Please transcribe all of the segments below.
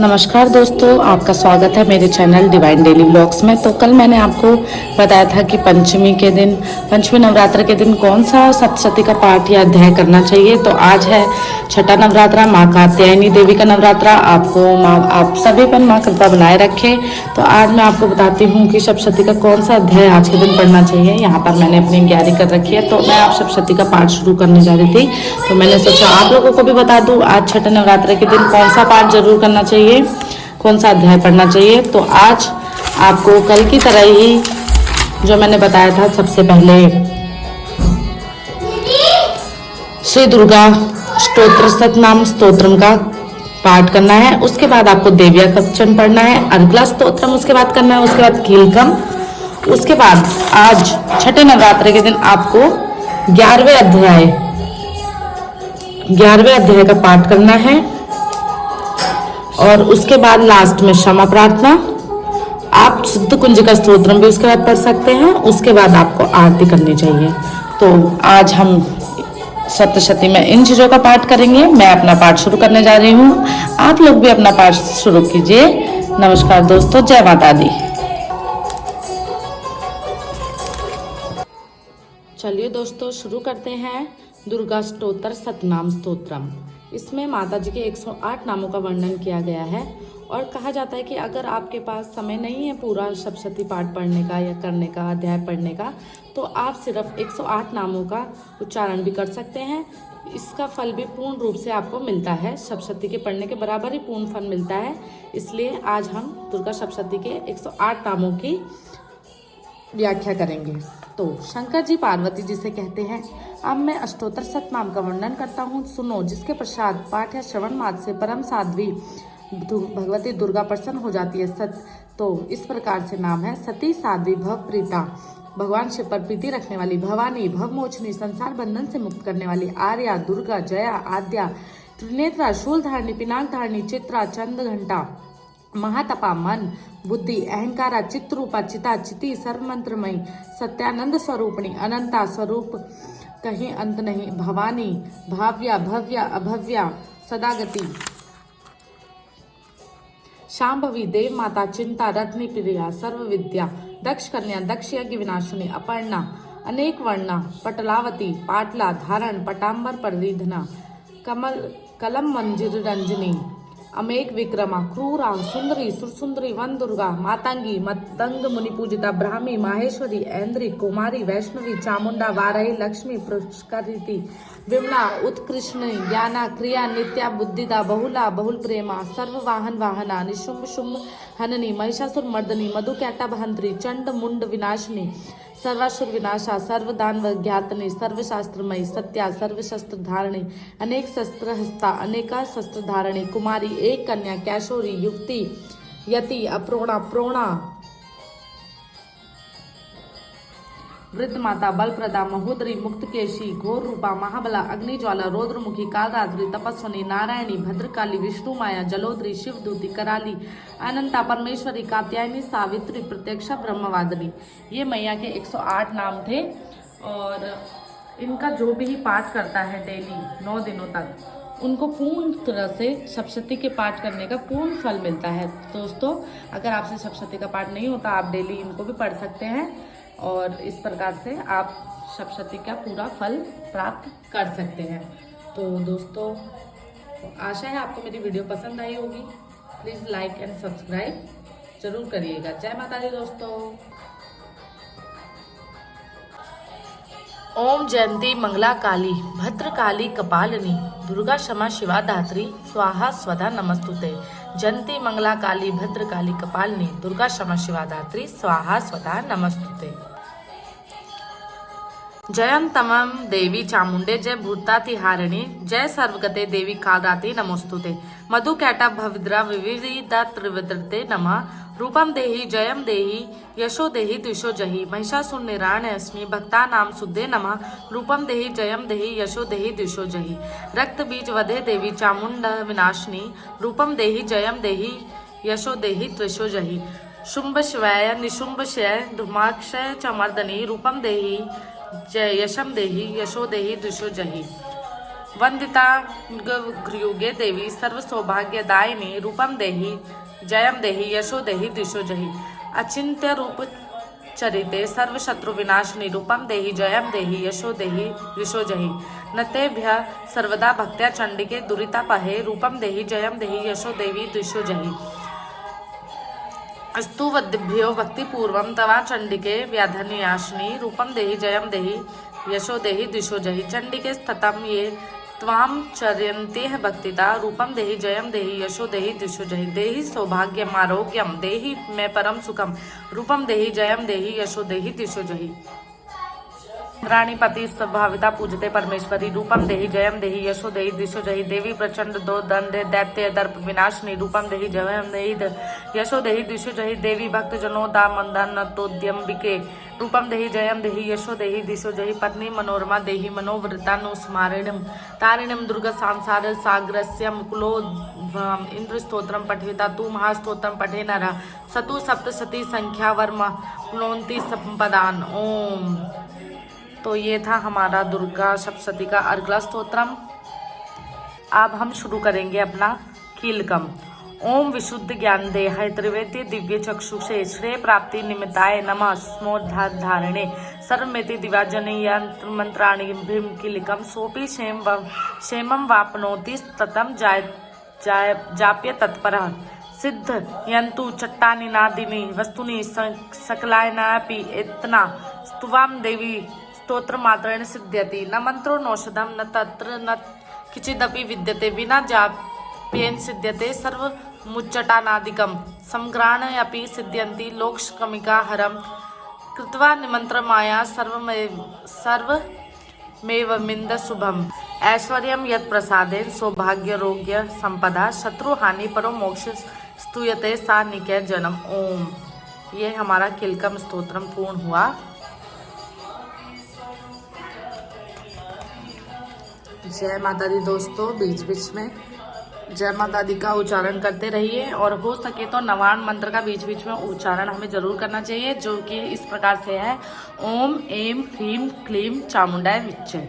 नमस्कार दोस्तों, आपका स्वागत है मेरे चैनल डिवाइन डेली व्लॉग्स में। तो कल मैंने आपको बताया था कि पंचमी नवरात्र के दिन कौन सा सप्तशती का पाठ या अध्याय करना चाहिए। तो आज है छठा नवरात्रा, माँ कात्यायनी देवी का नवरात्रा। आप सभी पर माँ कृपा बनाए रखे। तो आज मैं आपको बताती हूँ कि सप्तशती का कौन सा अध्याय आज के दिन पढ़ना चाहिए। यहाँ पर मैंने अपनी तैयारी कर रखी है, तो मैं आप सप्तशती का पाठ शुरू करने जा रही थी। तो मैंने सोचा आप लोगों को भी बता दूँ आज छठे नवरात्र के दिन कौन सा पाठ जरूर करना चाहिए, कौन सा अध्याय पढ़ना चाहिए। तो आज आपको कल की तरह ही जो मैंने बताया था, सबसे पहले श्री दुर्गा स्तोत्र सतनाम स्तोत्रम का पाठ करना है। उसके बाद आपको देव्या कवचम पढ़ना है, अर्गला स्तोत्रम उसके बाद करना है, उसके बाद कीलकम। उसके बाद आज छठे नवरात्र के दिन आपको 11वें अध्याय का पाठ करना है। और उसके बाद लास्ट में क्षमा प्रार्थना। आप शुद्ध कुंजिका स्तोत्रम भी उसके बाद पढ़ सकते हैं। उसके बाद आपको आरती करनी चाहिए। तो आज हम सप्तशती में इन चीजों का पाठ करेंगे। मैं अपना पाठ शुरू करने जा रही हूँ, आप लोग भी अपना पाठ शुरू कीजिए। नमस्कार दोस्तों, जय माता दी। चलिए दोस्तों, शुरू करते हैं दुर्गा स्तोत्र सतनाम स्तोत्रम। इसमें माता जी के 108 नामों का वर्णन किया गया है। और कहा जाता है कि अगर आपके पास समय नहीं है पूरा सप्तशती पाठ पढ़ने का या करने का, अध्याय पढ़ने का, तो आप सिर्फ 108 नामों का उच्चारण भी कर सकते हैं। इसका फल भी पूर्ण रूप से आपको मिलता है, सप्तशती के पढ़ने के बराबर ही पूर्ण फल मिलता है। इसलिए आज हम दुर्गा सप्तशती के 108 नामों की व्याख्या करेंगे। तो शंकर जी पार्वती जी से कहते हैं, अब मैं अष्टोत्तर सतनाम का वर्णन करता हूँ, सुनो। जिसके प्रसाद पाठ या श्रवण मात्र से परम साध्वी भगवती दुर्गा प्रसन्न हो जाती है। सत तो इस प्रकार से नाम है, सती साध्वी भव प्रीता, भगवान शिव पर प्रीति रखने वाली, भवानी भवमोचनी, संसार बंधन से मुक्त करने वाली, आर्या, दुर्गा, जया, आद्या, त्रिनेत्रा, शूलधारणी, पिनाक धारणी, चित्रा, चंद घंटा, महातपा, मन, बुद्धि, अहंकारा, चित्रूपा, चिता, चिति, सर्वमंत्रमयी, सत्यानंद स्वरूपिणी, अनंता स्वरूप कहीं अंत नहीं, भवानी, भाव्या, भव्या, अभव्या, सदागति, शांभवी, देव माता, चिंता, रत्नी प्रिया, सर्व विद्या, दक्ष कन्या, दक्ष यज्ञ विनाशिनी, अपर्णा, अनेक वर्णा, पटलावती, पाटला, धारण, पटाम्बर परिधना, कलम मंजिर रंजनी, अमेक विक्रमा, क्रूरा, सुंदरी, सुरसुंदरी, वन दुर्गा, मातंगी, मतंग मुनि पूजिता, ब्राह्मी, माहेश्वरी, ऐन्द्री, कुमारी, वैष्णवी, चामुंडा, वाराही, लक्ष्मी, पुष्करिति, विमला, उत्कृष्णी, ज्ञाना, क्रिया, नित्या, बुद्धिदा, बहुला, बहुल प्रेमा, सर्व वाहन वाहना, निशुंभ शुंभ हननी, महिषासुर मर्दनी, मधुकैटा बहंत्री, चंड मुंड विनाशिनी, सर्वासुर विनाशा, सर्वदान ज्ञातनी, सर्वशास्त्रमयी, सत्या, सर्वशस्त्र धारणी, अनेक शस्त्र हस्ता, अनेका शस्त्र धारणी, कुमारी, एक कन्या, कैशोरी, युक्ति, यति, अप्रोणा, प्रोणा, वृद्ध माता, बलप्रदा, महोदरी, मुक्तकेशी, घोर रूपा, महाबला, अग्निज्वाला, रौद्रमुखी, कालरात्रि, तपस्वनी, नारायणी, भद्रकाली, विष्णु माया, जलोदरी, शिवदूती, कराली, अनंता, परमेश्वरी, कात्यायनी, सावित्री, प्रत्यक्षा, ब्रह्मवादिनी। ये मैया के 108 नाम थे। और इनका जो भी पाठ करता है डेली 9 दिनों तक, उनको पूर्ण तरह से सप्तशती के पाठ करने का पूर्ण फल मिलता है। दोस्तों, अगर आपसे सप्तशती का पाठ नहीं होता, आप डेली इनको भी पढ़ सकते हैं और इस प्रकार से आप सप्तशती का पूरा फल प्राप्त कर सकते हैं। तो दोस्तों, आशा है आपको मेरी वीडियो पसंद आई होगी। प्लीज़ लाइक एंड सब्सक्राइब जरूर करिएगा। जय माता दी दोस्तों। ओम जयंती मंगला काली भद्रकाली कपालिनी, दुर्गा क्षमा शिवा धात्री, स्वाहा स्वधा नमस्तुते। जयंती मंगला काली भद्रकाली कपालिनी, दुर्गा क्षमा शिवा धात्री, स्वाहा स्वधा नमस्तुते। जयंतमं देवी चामुंडे, जय भूतातिहारिणी, जय सर्वगते देवी कालरात्रि नमोस्तुते। मधुकैटा भविद्रा विविधा त्रिविद्रते नमः। रूपम देहि जयम देहि यशो देहि द्विषो जहि, महिषासुर निराणयस्मि भक्तानां सुदे नमः। रूपम देहि जयम देहि यशो देहि द्विषो जहि, रक्त बीज वधे देवी चामुंड विनाशिनी। रूपम देहि जयम देहि यशो देहि द्विषो जहि, शुंभ शिवाय निशुंभ शय धूमाक्षय च मर्दनी। रूपम देहि जय यशम देहि यशो देहि द्विषो जहि, वंदिता गृयुगे देवी सर्व सौभाग्यदायिनी रूपम देहि जयम देहि यशो देहि दिशो जहि। अचिंत्य रूप चरिते सर्व शत्रु विनाशिनी रूपम देहि जयम देहि यशो देहि दिशो जहि। नतेभ्य सर्वदा भक्त्या चंडिके दुरितापहे रूपम देहि जयम देहि यशो देवी दिशो जहि। अस्तु वद्भ्यो भक्तिपूर्वम तवा चंडिके व्याधन्याशिनी रूपम देहि जयम देहि यशो देहि दिशो जहि। चंडिके स्थितं ये त्वां चर्यन्ते भक्तिता रूपम देहि जयम देहि यशो देहि दिशो जहि। देहि सौभाग्यम आरोग्यम देहि मे परम सुखम रूपम देहि जयम देहि यशो देहि दिशो जहि। रानीपति स्वभाविता पूजते परमेश्वरी रूपम देहि जयम देहि यशो देहि दिशो जहि। देवी प्रचंड दो दंड दैत्य दर्प विनाशिनी रूपम देहि जयम देहि यशो देहि दिशो जहि। देवी भक्त जनो दामंदन तोद्यम्बिके रूपम देहि जयम देहि यशो देहि दिशो जहि। पत्नी मनोरमा देहि मनोवृतानुस्मारिणीं तारिणीं दुर्गा सांसार सागरस्य मुकुलो इंद्र स्तोत्रम पठेता तू महास्तोत्रम पठे नरः सतु सप्तशती संख्या वर्म प्नोन्ति संपदान। ओम। तो ये था हमारा दुर्गा सप्तशती का अर्गला स्तोत्रम। अब हम शुरू करेंगे अपना कीलकम। ओम विशुद्ध ज्ञान देहाय त्रिवेद्य दिव्य चक्षुषे श्रेय प्राप्ति निमित्ताय नमः स्मोद्धारिणे सर्वमेति दिवाजनीय मंत्राणि भीम कीलकम सोपि क्षेमं वाप्नोति ततं जाप्य तत्परः सिद्ध यंतु चट्टानि नादिनी वस्तुनि सकलायनापि इतना स्तुवाम देवी स्तोत्र मात्रेण सिद्ध्यति। न मंत्रो नौषधम न तत्र न किचिदपि विद्यते विना जाप्येन सिद्ध्यते सर्वमुच्चटानादिकं समग्राण अपि सिद्ध्यन्ति लोकशमिका हरम कृत्वा निमंत्रमाया सर्वमेवमिन्द शुभम। ऐश्वर्यं यत् प्रसादेन सौभाग्यरोग्य संपदा शत्रुहानि परो मोक्ष स्तूयते सा निकय जन्म। ओम। ये हमारा किलकम स्तोत्रम पूर्ण हुआ। जय माता दी दोस्तों, बीच बीच में जय माता दी का उच्चारण करते रहिए और हो सके तो नवान मंत्र का बीच बीच में उच्चारण हमें जरूर करना चाहिए, जो कि इस प्रकार से है ओम एम ह्रीम क्लीम चामुंडाय विच्चे।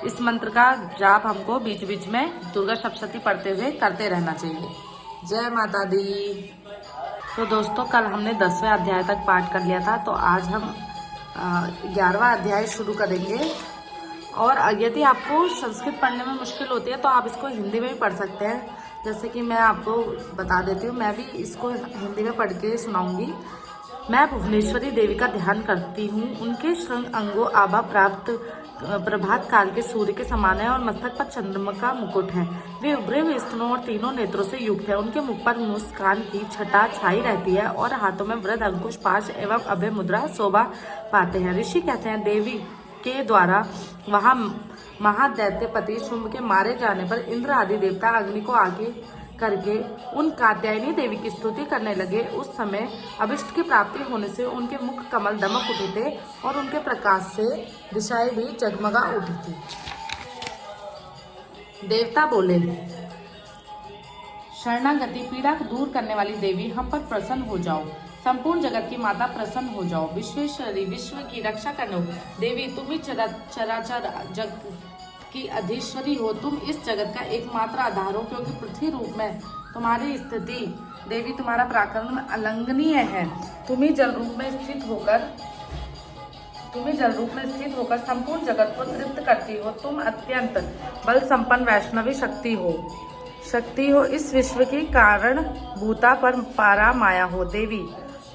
इस मंत्र का जाप हमको बीच बीच में दुर्गा सप्तशती पढ़ते हुए करते रहना चाहिए। जय माता दी। तो दोस्तों कल हमने 10वें अध्याय तक पाठ कर लिया था, तो आज हम 11वां अध्याय शुरू करेंगे। और यदि आपको संस्कृत पढ़ने में मुश्किल होती है तो आप इसको हिंदी में भी पढ़ सकते हैं। जैसे कि मैं आपको बता देती हूँ, मैं भी इसको हिंदी में पढ़ के सुनाऊंगी। मैं भुवनेश्वरी देवी का ध्यान करती हूँ। उनके श्रृंग अंगों आभा प्राप्त प्रभात काल के सूर्य के समान है और मस्तक पर चंद्रमा का मुकुट है। वे उभरे हुए स्तनों और तीनों नेत्रों से युक्त है। उनके मुख पर मुस्कान की छटा छाई रहती है और हाथों में वृद्ध अंकुश पाश एवं अभय मुद्रा शोभा पाते हैं। ऋषि कहते हैं देवी के द्वारा वहां महादैत्यपति शुंभ के मारे जाने पर इंद्र आदि देवता अग्नि को आगे करके उन कात्यायनी देवी की स्तुति करने लगे। उस समय अभिष्ट की प्राप्ति होने से उनके मुख कमल दमक उठे थे और उनके प्रकाश से दिशाएं भी जगमगा उठी थी। देवता बोले, शरणागति पीड़ा दूर करने वाली देवी हम पर प्रसन्न हो जाओ। संपूर्ण जगत की माता प्रसन्न हो जाओ। विश्वेश्वरी विश्व की रक्षा करने देवी तुम ही चराचर जग की अधीश्वरी हो। तुम इस जगत का एकमात्र आधार हो, क्योंकि पृथ्वी रूप में तुम्हारी स्थिति देवी तुम्हारा पराक्रम अलंघनीय है। तुम्ही जल रूप में स्थित होकर संपूर्ण जगत को तृप्त करती हो। तुम अत्यंत बल संपन्न वैष्णवी शक्ति हो। इस विश्व की कारण भूता पर पारा माया हो। देवी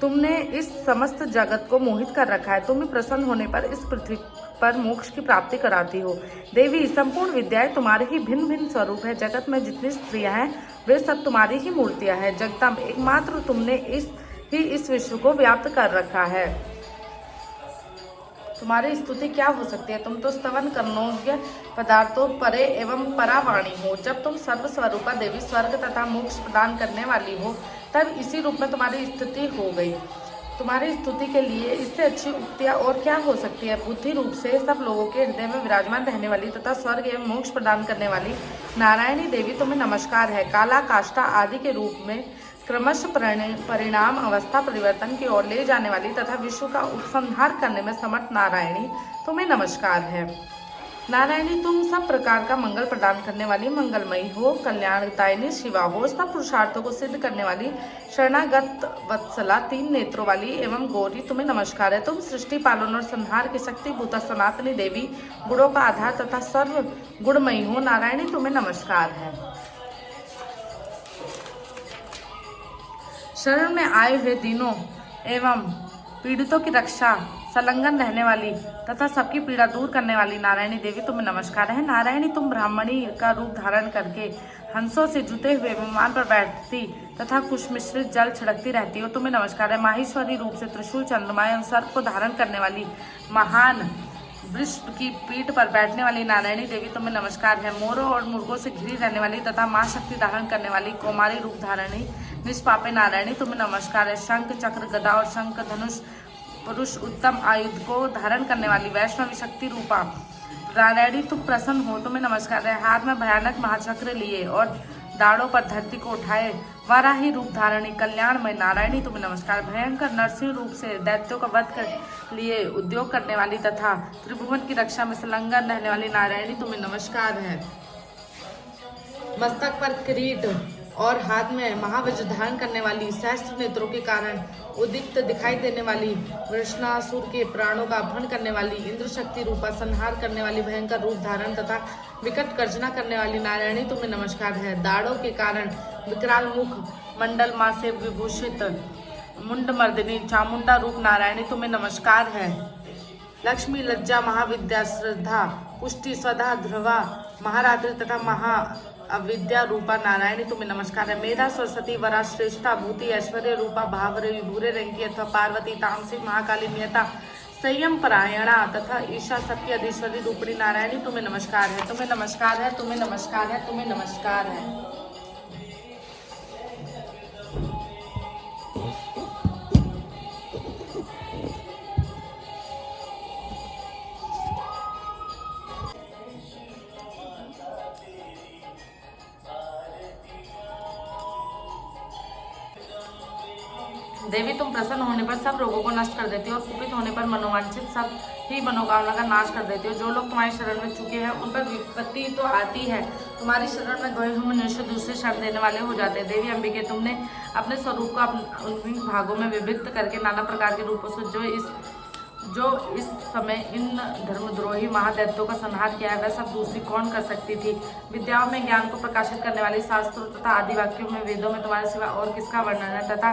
तुमने इस समस्त जगत को मोहित कर रखा है। तुम्हें प्रसन्न होने पर इस पृथ्वी पर मोक्ष की प्राप्ति कराती हो। देवी संपूर्ण विद्याएं तुम्हारे ही भिन्न भिन्न स्वरूप है। जगत में जितनी स्त्रियां हैं वे सब तुम्हारी ही मूर्तियां हैं। जगदम्ब एकमात्र तुमने इस विश्व को व्याप्त कर रखा है। तुम्हारी स्तुति क्या हो सकती है? तुम तो स्तवन करनोग्य पदार्थों परे एवं परावाणी हो। जब तुम सर्व स्वरूपा देवी स्वर्ग तथा मोक्ष प्रदान करने वाली हो, तब इसी रूप में तुम्हारी स्थिति हो गई। तुम्हारी स्तुति के लिए इससे अच्छी उक्तियां और क्या हो सकती है? बुद्धि रूप से सब लोगों के हृदय में विराजमान रहने वाली तथा स्वर्ग एवं मोक्ष प्रदान करने वाली नारायणी देवी तुम्हें नमस्कार है। काला काष्ठा आदि के रूप में क्रमश परिणाम अवस्था परिवर्तन की ओर ले जाने वाली तथा विश्व का उपसंहार करने में समर्थ नारायणी तुम्हें नमस्कार है। नारायणी तुम सब प्रकार का मंगल प्रदान करने वाली मंगलमयी हो, कल्याणदायिनी शिवा हो, सब पुरुषार्थों को सिद्ध करने वाली शरणागत वत्सला, तीन नेत्रों वाली एवं गौरी तुम्हें नमस्कार है। तुम सृष्टि पालन और संहार की शक्ति भूता सनातनी देवी, गुणों का आधार तथा सर्व गुणमयी हो, नारायणी तुम्हें नमस्कार है। शरण में आए हुए दीनों एवं पीड़ितों की रक्षा, संलग्न रहने वाली तथा सबकी पीड़ा दूर करने वाली नारायणी देवी तुम्हें नमस्कार है। नारायणी तुम ब्राह्मणी का रूप धारण करके हंसों से जुटे हुए विमान पर बैठती तथा कुश मिश्रित जल छिड़कती रहती हो, तुम्हें नमस्कार है। माहेश्वरी रूप से त्रिशूल, चंद्रमा एवं सर्प को धारण करने वाली महान वृषभ की पीठ पर बैठने वाली नारायणी देवी तुम्हें नमस्कार है। मोरों और मुर्गों से घिरी रहने वाली तथा मां शक्ति धारण करने वाली कौमारी रूप धारणी निष्पापे नारायणी तुम्हें नमस्कार है। शंख चक्र गदा और शंख धनुष पुरुष उत्तम आयुध को धारण करने वाली वैष्णवी शक्ति रूपा नारायणी तुम प्रसन्न हो, तुम्हें नमस्कार है। हाथ में भयानक महाचक्र लिए और दाढ़ों पर धरती को उठाए वाराही रूप धारणी कल्याणमय नारायणी तुम्हें नमस्कार। भयंकर नरसिंह रूप से दैत्यों का वध कर लिए उद्योग करने वाली तथा त्रिभुवन की रक्षा में संलग्न रहने वाली नारायणी तुम्हें नमस्कार है। मस्तक पर किरीट और हाथ में महावज्र धारण करने वाली, सहस्त्र नेत्रों के कारण उदित दिखाई देने वाली, वृषणासुर के प्राणों का अपहरण करने वाली, इंद्र शक्ति रूपा संहार करने वाली, भयंकर रूप धारण तथा विकट गर्जना करने वाली नारायणी तुम्हें नमस्कार है। दाढ़ों के कारण विकराल मुख मंडल मां से विभूषित मुंड मर्दिनी चामुंडा रूप नारायणी तुम्हें नमस्कार है। लक्ष्मी, लज्जा, महाविद्या, श्रद्धा, पुष्टि, स्वधा, ध्रुवा, महारात्रि तथा महा अविद्या रूपा नारायणी तुम्हें नमस्कार है। मेधा, सरस्वती, वरा, श्रेष्ठा, भूति, ऐश्वर्य रूपा, भावरे, विभूरे, रंगी अथवा पार्वती, तामसिक, महाकाली, नियता, संयम परायणा तथा ईशा सबकी अधीश्वरी रूपणी नारायणी तुम्हें नमस्कार है। तुम्हें नमस्कार है, तुम्हें नमस्कार है, तुम्हें नमस्कार है। देवी तुम प्रसन्न होने पर सब रोगों को नष्ट कर देती हो और कुपित होने पर मनोवांछित सब ही मनोकामना का नाश कर देती हो। जो लोग तुम्हारी शरण में चुके हैं उन पर विपत्ति तो आती है, तुम्हारी शरण में गए हुए मनुष्य दूसरे शरण देने वाले हो जाते हैं। देवी अंबिके तुमने अपने स्वरूप को उन भागों में विभक्त करके नाना प्रकार के रूपों से जो इस समय इन धर्मद्रोही महादैत्यों का संहार किया है, वह सब दूसरी कौन कर सकती थी। विद्याओं में ज्ञान को प्रकाशित करने वाली, शास्त्रों तथा आदि वाक्यों में, वेदों में तुम्हारे सिवा और किसका वर्णन है तथा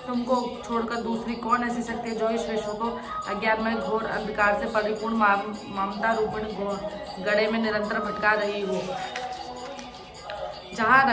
तुमको छोड़कर दूसरी कौन ऐसी शक्ति है जो इस विश्व को अज्ञान में घोर अंधकार से परिपूर्ण ममता रूपिणी गड़े में निरंतर भटका रही हो। जहाँ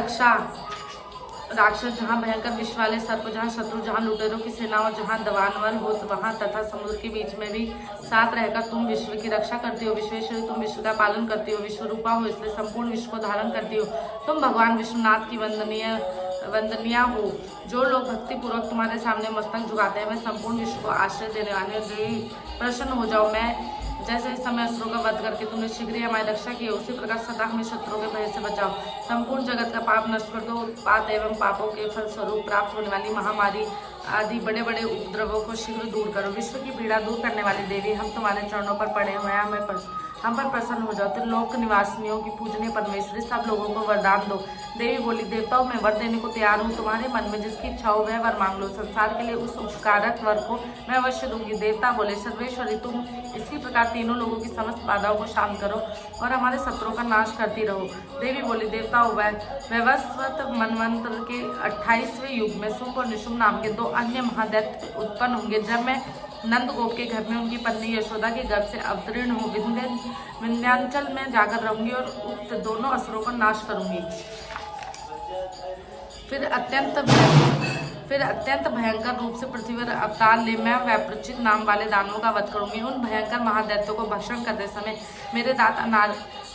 राक्षस, जहाँ भयंकर विष वाले सर्प, जहाँ शत्रु, जहाँ लुटेरों की सेना और जहाँ दवानवर हो, वहाँ तथा समुद्र के बीच में भी साथ रहकर तुम विश्व की रक्षा करती हो। विश्वेश्वरी तुम विश्व का पालन करती हो, विश्व रूपा हो इसलिए संपूर्ण विश्व को धारण करती हो। तुम भगवान विश्वनाथ की वंदनीय हो। जो लोग भक्ति पूर्वक तुम्हारे सामने मस्तक झुकाते हैं वे संपूर्ण विश्व को आश्रय देने वाले। देवी प्रसन्न हो जाओ, मैं जैसे इस समय असुरों का वध करके तुमने शीघ्र ही हमारी रक्षा की है, उसी प्रकार सदा हमें शत्रुओं के भय से बचाओ। संपूर्ण जगत का पाप नष्ट कर दो। उत्पात एवं पापों के फलस्वरूप प्राप्त होने वाली महामारी आदि बड़े बड़े उपद्रवों को शीघ्र दूर करो। विश्व की पीड़ा दूर करने वाली देवी, हम तुम्हारे चरणों पर पड़े हुए हैं, हम पर प्रसन्न हो जाओ। त्रिलोक निवासियों की पूजनीय परमेश्वरी, सब लोगों को वरदान दो। देवी बोली, देवताओं मैं वर देने को तैयार हूँ, तुम्हारे मन में जिसकी इच्छा हो वह वर मांग लो। संसार के लिए उस उपकारक वर को मैं अवश्य दूंगी। देवता बोले, सर्वेश्वरी तुम इसी प्रकार तीनों लोगों की समस्त बाधाओं को शांत करो और हमारे शत्रुओं का नाश करती रहो। देवी बोली, देवताओं वैवस्वत मनवंतर के 28वें युग में शुंभ और निशुंभ नाम के 2 अन्य महादैत्य उत्पन्न होंगे। जब मैं नंद गोप के घर में उनकी पत्नी यशोदा के गर्भ से अवतीर्ण हो विंध्यांचल में जाकर रहूंगी और उक्त दोनों असुरों का नाश करूंगी। फिर अत्यंत भयंकर रूप से पृथ्वी पर अवतार ले मैं वैप्रचित नाम वाले दानवों का वध करूंगी। उन भयंकर महादैत्यों को भक्षण करते समय मेरे दांत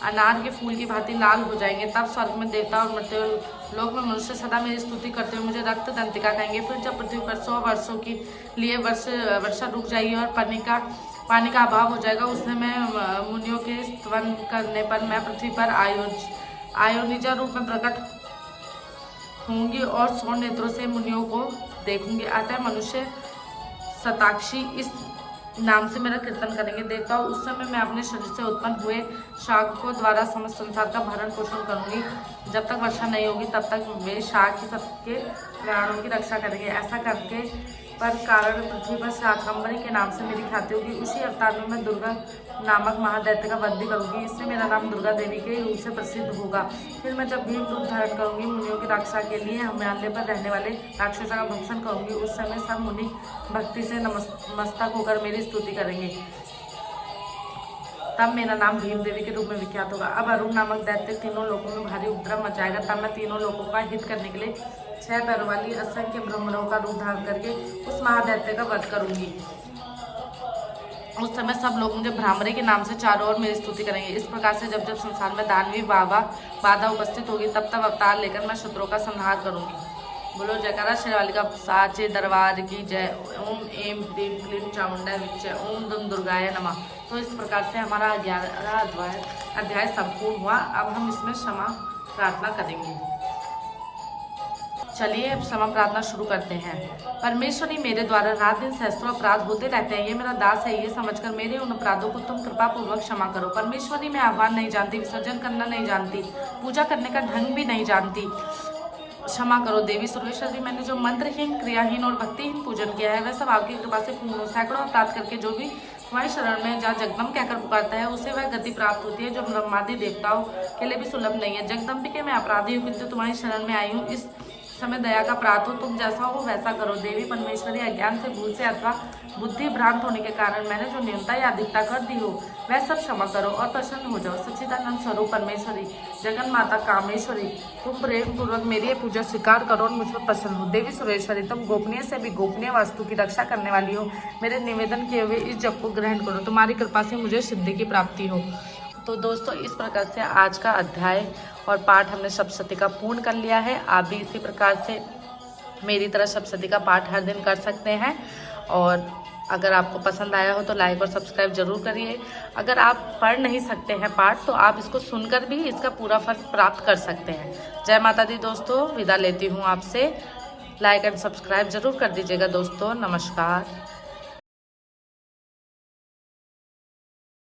अनार के फूल की भांति लाल हो जाएंगे। तब स्वर्ग में देवता और मृत्यु लोक में मनुष्य सदा मेरी स्तुति करते हुए मुझे रक्त दंतिका कहेंगे। फिर जब पृथ्वी पर 100 वर्षों के लिए वर्षा रुक जाएगी और पानी का अभाव हो जाएगा, उसमें मैं मुनियों के स्तवन करने पर मैं पृथ्वी पर आयोनिजा रूप में प्रकट होंगी और 100 नेत्रों से मुनियों को देखूंगी। अतः मनुष्य शताक्षी इस नाम से मेरा कीर्तन करेंगे देवताओं, उस समय मैं अपने शरीर से उत्पन्न हुए शाकों द्वारा समस्त संसार का भरण पोषण करूंगी। जब तक वर्षा नहीं होगी तब तक वे शाक ही सबके प्राणों की रक्षा करेंगे। ऐसा करके पर कारण पृथ्वी पर शाकंभरी के नाम से मेरी ख्याति होगी। उसी अवतार में मैं दुर्गा नामक महादैत्य का वध भी करूंगी। इससे मेरा नाम दुर्गा देवी के रूप से प्रसिद्ध होगा। फिर मैं जब भीम रूप धारण करूंगी, मुनियों की रक्षा के लिए हिमालय पर रहने वाले राक्षसों का भक्षण करूंगी। उस समय सब मुनि भक्ति से मस्तक होकर मेरी स्तुति करेंगे। तब मेरा नाम भीम देवी के रूप में विख्यात होगा। अब अरुण नामक दैत्य तीनों लोकों में भारी उपद्रव मचाएगा। तब मैं तीनों लोकों का हित करने के लिए 6 पैरों वाली असंख्य ब्रह्मणों का रूप धारण करके उस महादैत्य का वध करूंगी। उस समय सब लोग मुझे भ्रामरी के नाम से चारों ओर मेरी स्तुति करेंगे। इस प्रकार से जब जब संसार में दानवी बाधा उपस्थित होगी तब तब अवतार लेकर मैं शत्रुओं का संहार करूंगी। बोलो जयकारा शेरवाली का साचे दरबार की जय। ओम एम ह्रीम क्लीम चामुंडा विच्चे ओम दुम दुर्गाय नमः। तो इस प्रकार से हमारा 11वां अध्याय संपूर्ण हुआ। अब हम इसमें क्षमा प्रार्थना करेंगे। चलिए अब क्षमा प्रार्थना शुरू करते हैं। परमेश्वरी, मेरे द्वारा रात दिन सहस्त्रों अपराध होते रहते हैं। ये मेरा दास है, ये समझकर मेरे उन अपराधों को तुम कृपा पूर्वक क्षमा करो। परमेश्वरी, मैं आह्वान नहीं जानती, विसर्जन करना नहीं जानती, पूजा करने का ढंग भी नहीं जानती, क्षमा करो। देवी सर्वेश्वरी, मैंने जो मंत्रहीन, क्रियाहीन और भक्तिहीन पूजन किया है वह सब आपकी कृपा से पूर्ण हो। सैकड़ों अपराध करके जो भी तुम्हारी शरण में जहाँ जगदम्ब कहकर पुकारता है उसे वह गति प्राप्त होती है जो ब्रह्मादि देवताओं के लिए भी सुलभ नहीं है। जगदम्बिके, मैं अपराधी हूँ किंतु तुम्हारी शरण में आई हूँ। इस समय दया का प्राप्त हो, तुम जैसा हो वैसा करो। देवी परमेश्वरी, अज्ञान से, भूल से अथवा बुद्धि भ्रांत होने के कारण मैंने जो न्यूनता या अधिकता कर दी हो वह सब क्षमा करो और प्रसन्न हो जाओ। सच्चिदानंद स्वरूप परमेश्वरी, जगन माता कामेश्वरी, तुम प्रेम पूर्वक मेरी ये पूजा स्वीकार करो और मुझ पर प्रसन्न हो। देवी सुरेश्वरी, तुम गोपनीय से भी गोपनीय वस्तु की रक्षा करने वाली हो। मेरे निवेदन किए हुए इस जप को ग्रहण करो। तुम्हारी कृपा से मुझे सिद्धि की प्राप्ति हो। तो दोस्तों, इस प्रकार से आज का अध्याय और पाठ हमने सप्तशती का पूर्ण कर लिया है। आप भी इसी प्रकार से मेरी तरह सप्तशती का पाठ हर दिन कर सकते हैं। और अगर आपको पसंद आया हो तो लाइक और सब्सक्राइब जरूर करिए। अगर आप पढ़ नहीं सकते हैं पाठ तो आप इसको सुनकर भी इसका पूरा फल प्राप्त कर सकते हैं। जय माता दी दोस्तों, विदा लेती हूँ आपसे। लाइक एंड सब्सक्राइब जरूर कर दीजिएगा दोस्तों। नमस्कार।